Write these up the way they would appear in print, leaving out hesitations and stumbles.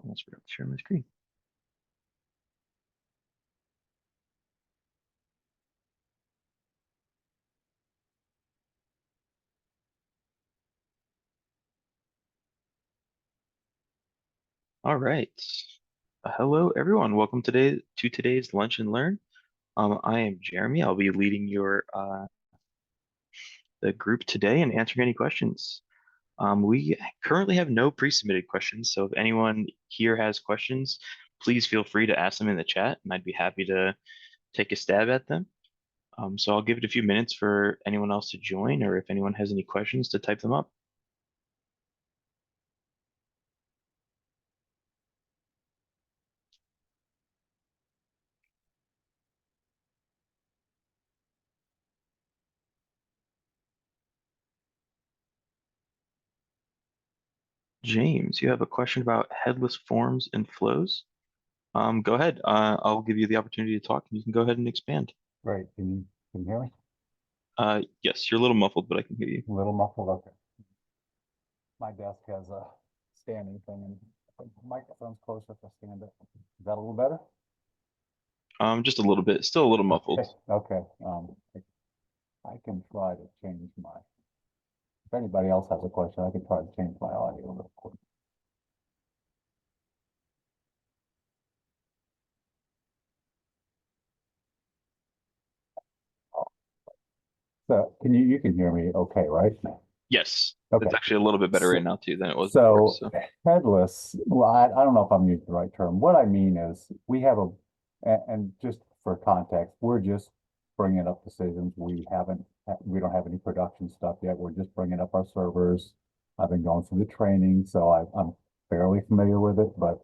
almost forgot to share my screen. All right. Hello, everyone. Welcome to today's Lunch and Learn. I am Jeremy. I'll be leading your the group today and answering any questions. We currently have no pre-submitted questions, so if anyone here has questions, please feel free to ask them in the chat, and I'd be happy to take a stab at them. So I'll give it a few minutes for anyone else to join, or if anyone has any questions, to type them up. James, you have a question about headless forms and flows? Go ahead. I'll give you the opportunity to talk, and you can go ahead and expand. Great. Can you hear me? Yes, you're a little muffled, but I can hear you. A little muffled. Okay. My desk has a standing thing, and the microphone's closer if I stand it. Is that a little better? Just a little bit, still a little muffled. Okay. I can try to change my. If anybody else has a question, I can try to change my audio real quick. So you can hear me okay, right? Yes, Okay. it's actually a little bit better So, right now too than it was before. so So, headless, well, I don't know if I'm using the right term. What I mean is we have and just for context, we're just bringing up decisions. We don't have any production stuff yet. We're just bringing up our servers. I've been going through the training, so I'm fairly familiar with it, but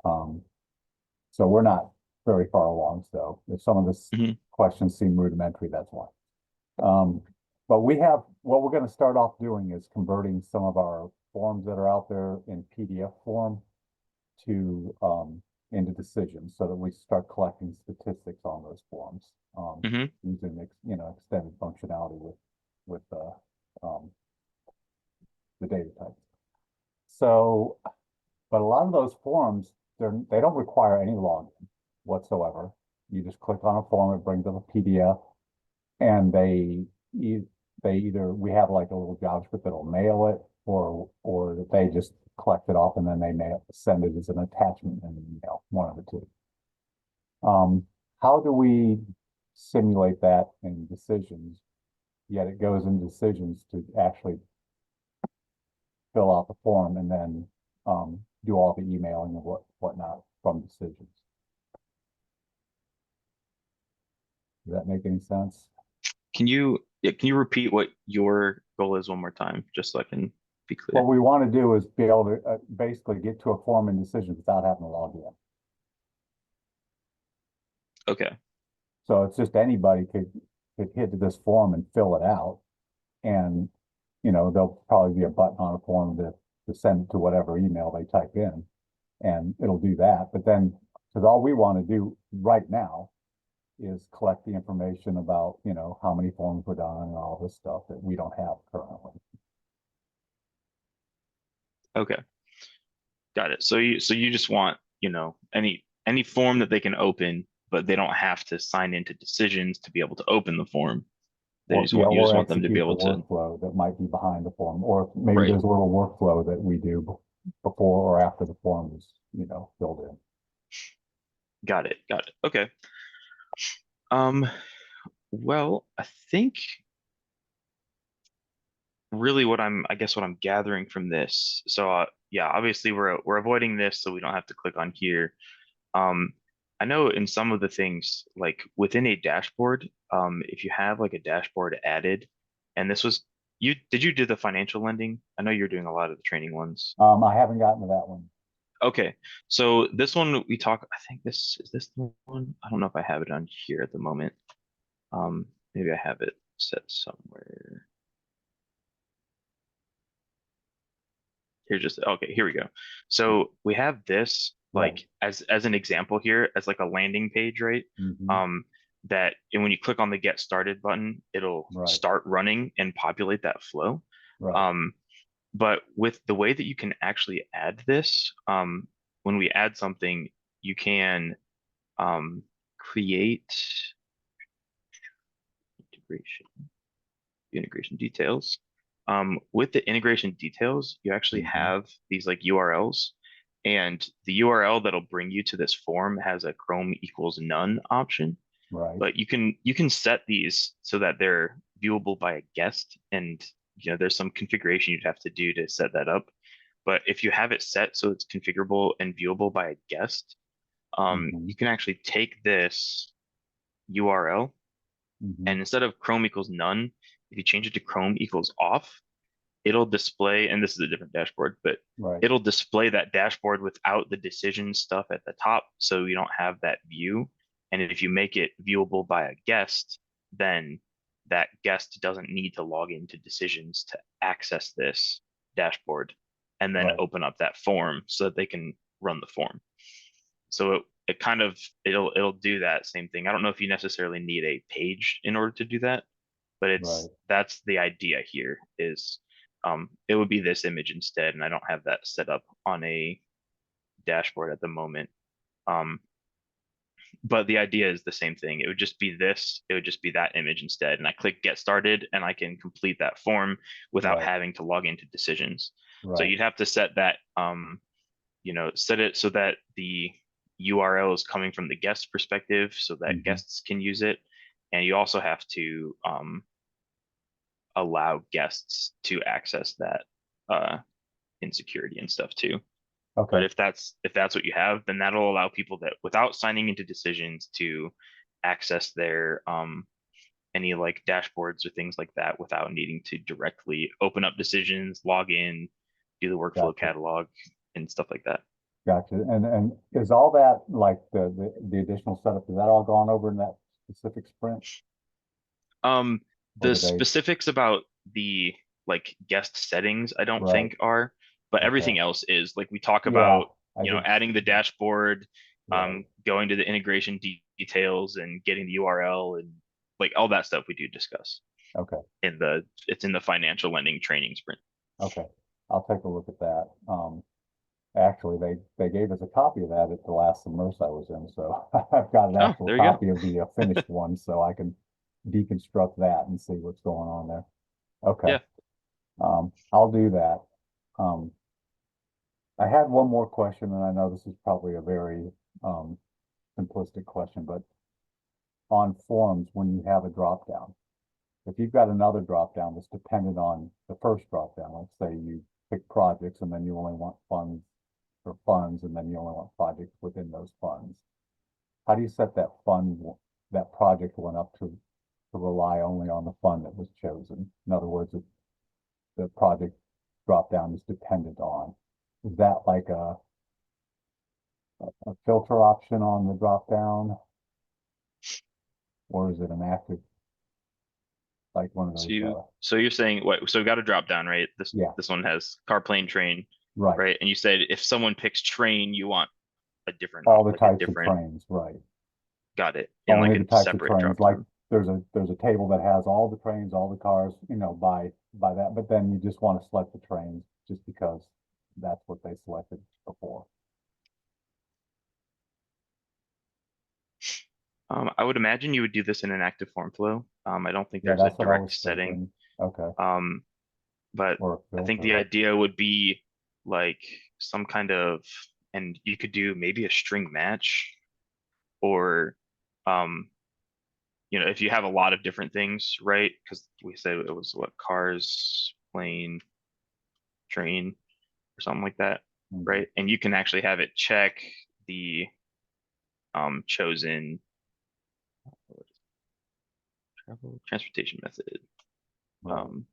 so we're not very far along. So if some of the mhm. questions seem rudimentary, that's why. But what we're going to start off doing is converting some of our forms that are out there in PDF form to into decisions so that we start collecting statistics on those forms using extended functionality with the data types. So, but a lot of those forms they don't require any login whatsoever. You just click on a form, it brings up a PDF, and they either we have like a little JavaScript that'll mail it, or they just collect it off and then they send it as an attachment in an email, one of the two. How do we simulate that in decisions? Yet it goes in decisions to actually fill out the form and then do all the emailing and whatnot from decisions. Does that make any sense? Can you repeat what your goal is one more time, just so I can be What clear? we want to do is be able to basically get to a form in decisions without having to log in. Okay. So it's just anybody could hit this form and fill it out. And, there'll probably be a button on a form to send to whatever email they type in, and it'll do that. But then, because all we want to do right now is collect the information about, how many forms were done and all this stuff that we don't have currently. Okay. Got it. So you just want, any form that they can open, but they don't have to sign into decisions to be able to open the form. You just Or want them to be execute the able to. workflow that might be behind the form, or maybe Right. there's a little workflow that we do before or after the form is, filled in. Got it. Got it. Okay. Um, well, I think really I guess what I'm gathering from this. So, yeah, obviously we're avoiding this so we don't have to click on here. Um, I know in some of the things, like within a dashboard, if you have like a dashboard added, and this was did you do the financial lending? I know you're doing a lot of the training ones. I haven't gotten to that one. Okay, so this one we talk. I think this the one. I don't know if I have it on here at the moment. Maybe I have it set somewhere. Here, just okay. Here we go. So we have this Right. like as an example here as like a landing page, right? Mm-hmm. Um, and when you click on the Get Started button, it'll Right. start running and populate that flow. Right. Um, but with the way that you can actually add this, when we add something, you can create integration, integration details. With the integration details, you actually Hmm. have these like URLs, and the URL that'll bring you to this form has a Chrome equals none option. Right. But you can set these so that they're viewable by a guest, and there's some configuration you'd have to do to set that up. But if you have it set so it's configurable and viewable by a guest, Hmm. you can actually take this URL, Hmm. and instead of Chrome equals none, if you change it to Chrome equals off, it'll display, and this is a different dashboard, but Right. it'll display that dashboard without the decision stuff at the top, so you don't have that view. And if you make it viewable by a guest, then that guest doesn't need to log into decisions to access this dashboard and then Right. open up that form so that they can run the form. So it kind of it'll do that same thing. I don't know if you necessarily need a page in order to do that, but Right. that's the idea here is it would be this image instead, and I don't have that set up on a dashboard at the moment. Um, but the idea is the same thing. It would just be this, it would just be that image instead. And I click get started and I can complete that form without Right. having to log into decisions. So Right. you'd have to set that set it so that the URL is coming from the guest perspective so that Hmm. guests can use it. And you also have to allow guests to access that uh, in security and stuff too. But Okay. if that's what you have, then that'll allow people that without signing into decisions to access their any like dashboards or things like that without needing to directly open up decisions, log in, do the workflow Gotcha. catalog and stuff like that. Gotcha. And is all that like the additional setup, is that all gone over in that specific sprint Um, or the did they? specifics about the like guest settings, I don't Right. think are, but Okay. everything else is like we talk Yeah, about, I did. adding the dashboard, Right. going to the integration details and getting the URL and like all that stuff we do discuss Okay. it's in the financial lending training sprint. Okay. I'll take a look at that. Actually, they gave us a copy of that at the last submerse I was in, so I've got an Oh, actual there you copy of the finished one, so I can deconstruct that and see what's going on there. go. Okay. Yeah. I'll do that. Um, I had one more question, and I know this is probably a very simplistic question, but on forms, when you have a drop down, if you've got another drop down that's dependent on the first drop down, let's say you pick projects and then you only want funds for funds, and then you only want projects within those funds. How do you set that project one up to rely only on the fund that was chosen? In other words, if the project drop down is dependent on, is that like a filter option on the drop down, or is it an active, like one of So those, you're saying what? So we got a drop down, right? This yeah, this one has car, plane, train, right. right? And you said if someone picks train, you want a different All the like a types of different trains, right. got it in Only like the a types of separate trains, drop like down. there's a table that has all the trains, all the cars, by that, but then you just want to select the trains just because that's what they selected before. I would imagine you would do this in an active form flow. I don't think Yeah, there's a that's what I direct was setting. thinking. Okay, Um, but or a I think filter. the idea would be like some kind of, and you could do maybe a string match or, um, if you have a lot of different things, right? Because we said it was what cars, plane, train, or something like that, Mhm. right? And you can actually have it check the chosen travel transportation method. Right, Um,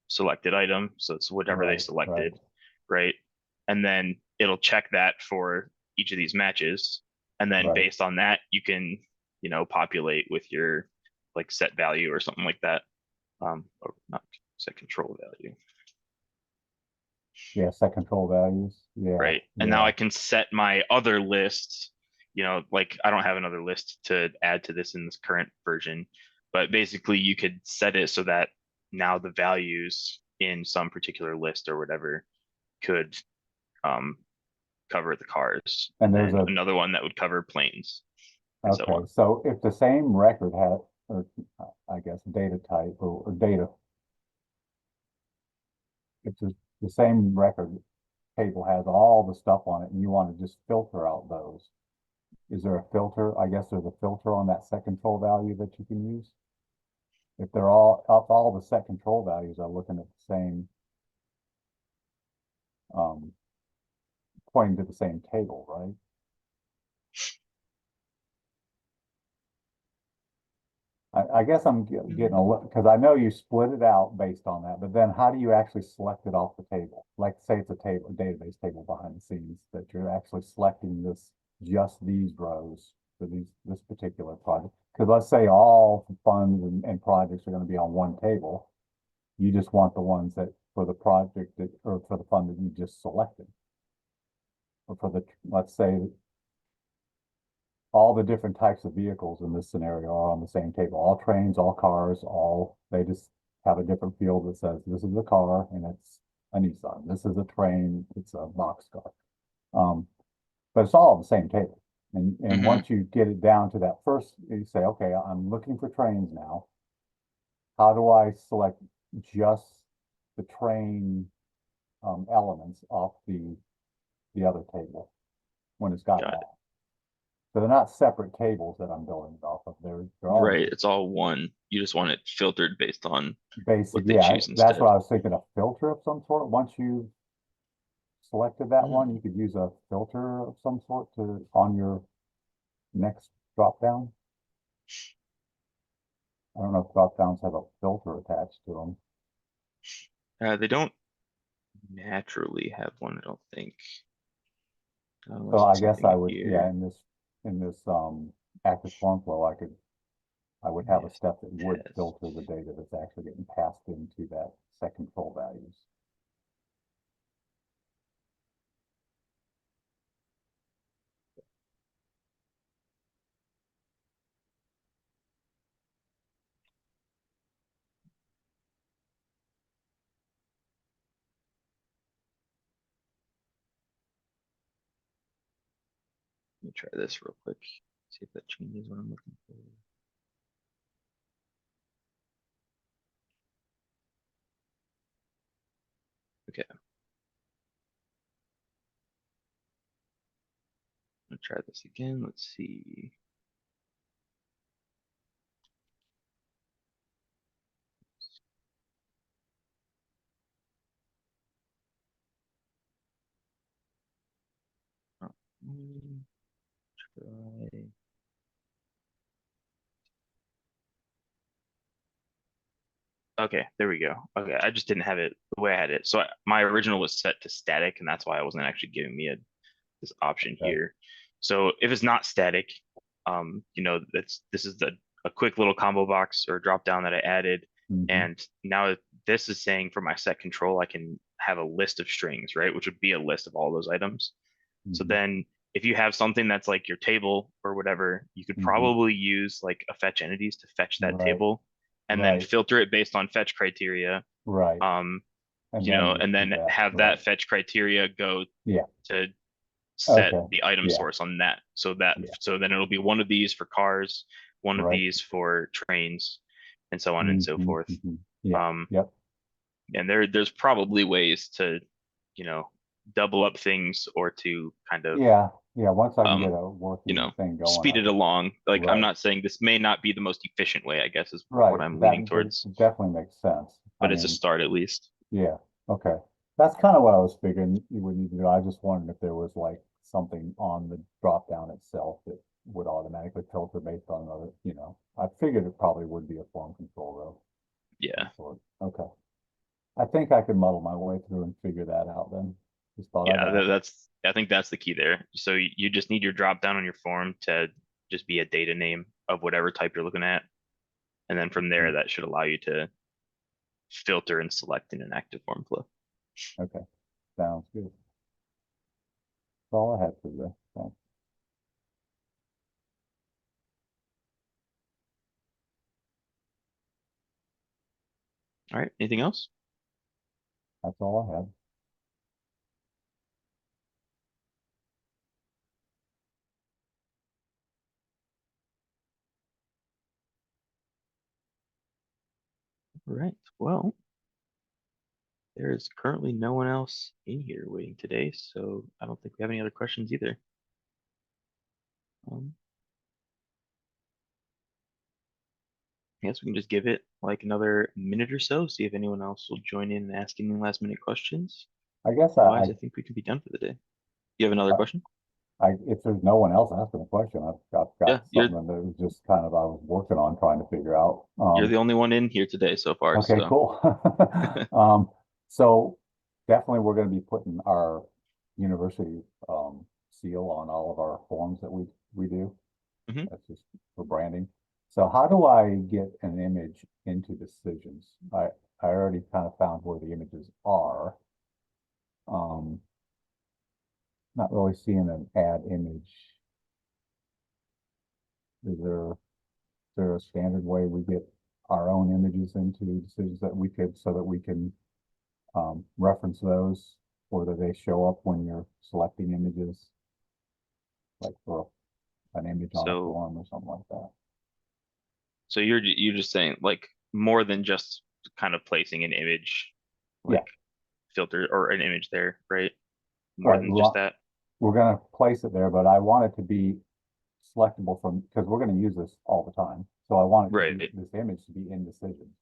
Selected item. So it's whatever they right, right, selected, right? And then it'll check that for each of these matches. And then right. based on that, you can, populate with your like set value or something like that. Or not set control value, Yeah, set control values. Yeah, right? And now yeah, I can set my other lists, like I don't have another list to add to this in this current version, but basically you could set it so that now the values in some particular list or whatever could um, cover the cars, And and there's then a, another one that would cover planes, and so okay, on. so if the same record had, or I guess data type or data, if the same record table has all the stuff on it and you want to just filter out those, is there a filter? I guess there's a filter on that set control value that you can use. If they're all the set control values are looking at the same, um, pointing to the same table, right? I guess I'm getting a look, because I know you split it out based on that, but then how do you actually select it off the table? Like say it's a table, a database table behind the scenes that you're actually selecting just these rows for this particular project. Because let's say all the funds and projects are going to be on one table. You just want the ones that for the project that, or for the fund that you just selected. Or for the, let's say all the different types of vehicles in this scenario are on the same table. All trains, all cars, they just have a different field that says this is a car and it's a Nissan. This is a train, it's a boxcar. But it's all on the same table. And Hmm. once you get it down to that first, you say, okay, I'm looking for trains now. How do I select just the train elements off the other table when it's got it Got it. all? So they're not separate tables that I'm building it off of. They're all Right. It's all one. You just want it filtered based on basic. what they Yeah, choose that's what instead. I was thinking, a filter of some sort. Once you selected that one, Mm. you could use a filter of some sort to on your next drop down. I don't know if drop downs have a filter attached to them. They don't naturally have one, I don't think, So unless I it's guess something I in would, yeah, here. in this active form flow, I would have a Yes, step that would test. filter the data that's actually getting passed into that set control values. Let me try this real quick. See if that changes what I'm looking for. Okay, I'm gonna try this again. Let's see. Oh, try. Okay, there we go. Okay, I just didn't have it the way I had it. So my original was set to static, and that's why I wasn't actually giving me this option Okay. here. So if it's not static, this is a quick little combo box or drop down that I added, Mm-hmm. and now this is saying for my set control, I can have a list of strings, right? Which would be a list of all those items. So Mm-hmm. then if you have something that's like your table or whatever, you could Mm-hmm. probably use like a fetch entities to fetch that Right. table and then Right. filter it based on fetch criteria. Right. Um, And then just and do then that. have Right. that fetch criteria go Yeah. to set Okay. the item Yeah. source on that. Yeah. So then it'll be one of these for cars, one of Right. these for trains, and so on and so Mm-hmm. forth. Mm-hmm. Yeah. Um, Yep. and there's probably ways to, you know, double up things or to kind of Yeah. Yeah. Once I can get um, a you working know, thing going, speed I it could. along. Like I'm Right. not saying this may not be the most efficient way, I guess is what Right. I'm That leaning towards, definitely makes sense. I but it's a mean, start at least. yeah. Okay. That's kind of what I was figuring you would need to do. I just wondered if there was like something on the drop down itself that would automatically filter based on another. I figured it probably would be a form control though, some Yeah. sort. Okay. I think I could muddle my way through and figure that out then. Just thought I'd Yeah, ask. I think that's the key there. So you just need your drop down on your form to just be a data name of whatever type you're looking at. And then from there, Hmm. that should allow you to filter and select in an active form flow. Okay. Sounds good. That's all I had for today. Thanks. All right. Anything else? That's all I had. All right. Well, there is currently no one else in here waiting today, so I don't think we have any other questions either. Um, I guess we can just give it like another minute or so, see if anyone else will join in and ask any last minute questions. I guess Otherwise, I think we could be done for the day. You have another I, question? if there's no one else asking a question, I've Yeah, got you're something that was just kind of, I was working on trying to figure out. you're the only one in here today so far, Okay, so cool. So definitely we're going to be putting our university, seal on all of our forms that we do. mhm. That's just for branding. So how do I get an image into decisions? I already kind of found where the images are. Um, not really seeing an add image. Is there a standard way we get our own images into decisions that we could, so that we can reference those, or that they show up when you're selecting images, like for an image on a So form or something like that? so you're just saying like more than just kind of placing an image Yeah, like filter or an image there, right? More right. than just that. We're going to place it there, but I want it to be selectable from, because we're going to use this all the time. So I want it to Right. be, this image to be in decisions.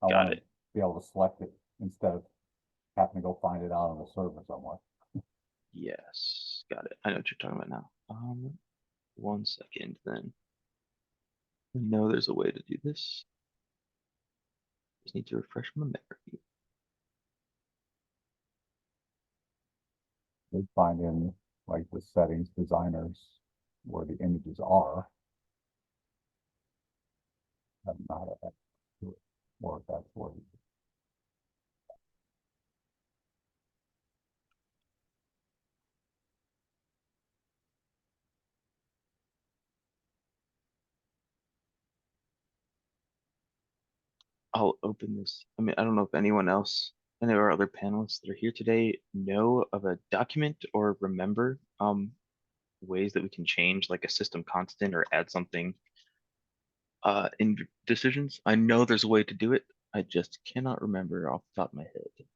I Got want to it. be able to select it instead of having to go find it out on the server somewhere. Yes. Got it. I know what you're talking about now. 1 second then. I know there's a way to do this. Just need to refresh my memory. They find in like the settings designers where the images are. I don't know how to do it, or if that's where. I'll open this. I mean, I don't know if anyone else, any of our other panelists that are here today know of a document or remember ways that we can change like a system constant or add something in decisions. I know there's a way to do it. I just cannot remember off the top of my head.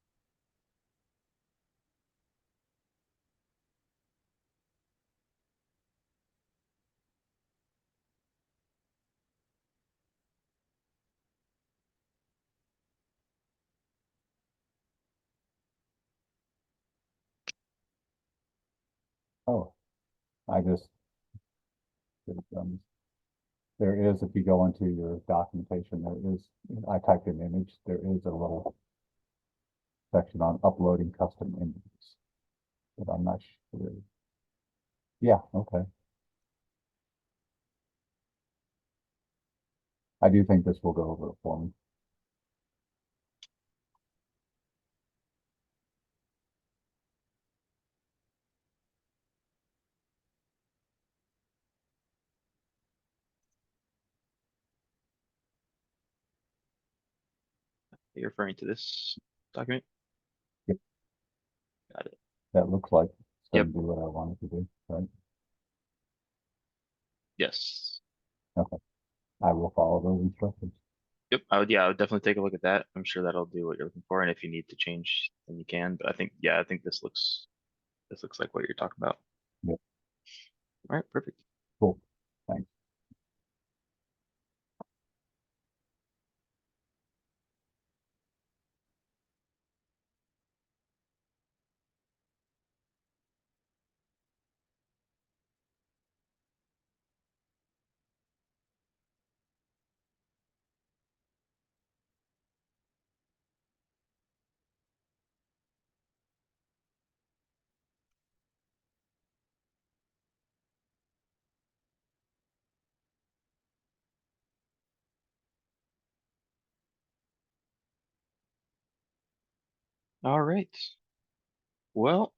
Oh, I just, um, there is, if you go into your documentation, there is, I typed in image, there is a little section on uploading custom images, but I'm not sure. Yeah, okay. I do think this will go over for me. You're referring to this document? If Got it. that looks like it's going Yep. to do what I wanted to do, right? Yes. Okay, I will follow those instructions. Yep. I would definitely take a look at that. I'm sure that'll do what you're looking for. And if you need to change, then you can. But I think this looks like what you're talking about. Yep, All right, perfect. cool. Thanks. All right. Well,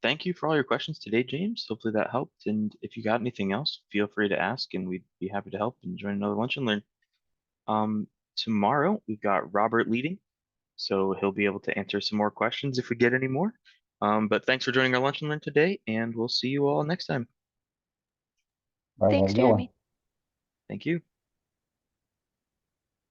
thank you for all your questions today, James. Hopefully that helped. And if you got anything else, feel free to ask, and we'd be happy to help and join another lunch and learn. Tomorrow we've got Robert leading, so he'll be able to answer some more questions if we get any more. But thanks for joining our lunch and learn today, and we'll see you all next time. All right, have Thanks, a good one. Jeremy. Thank you.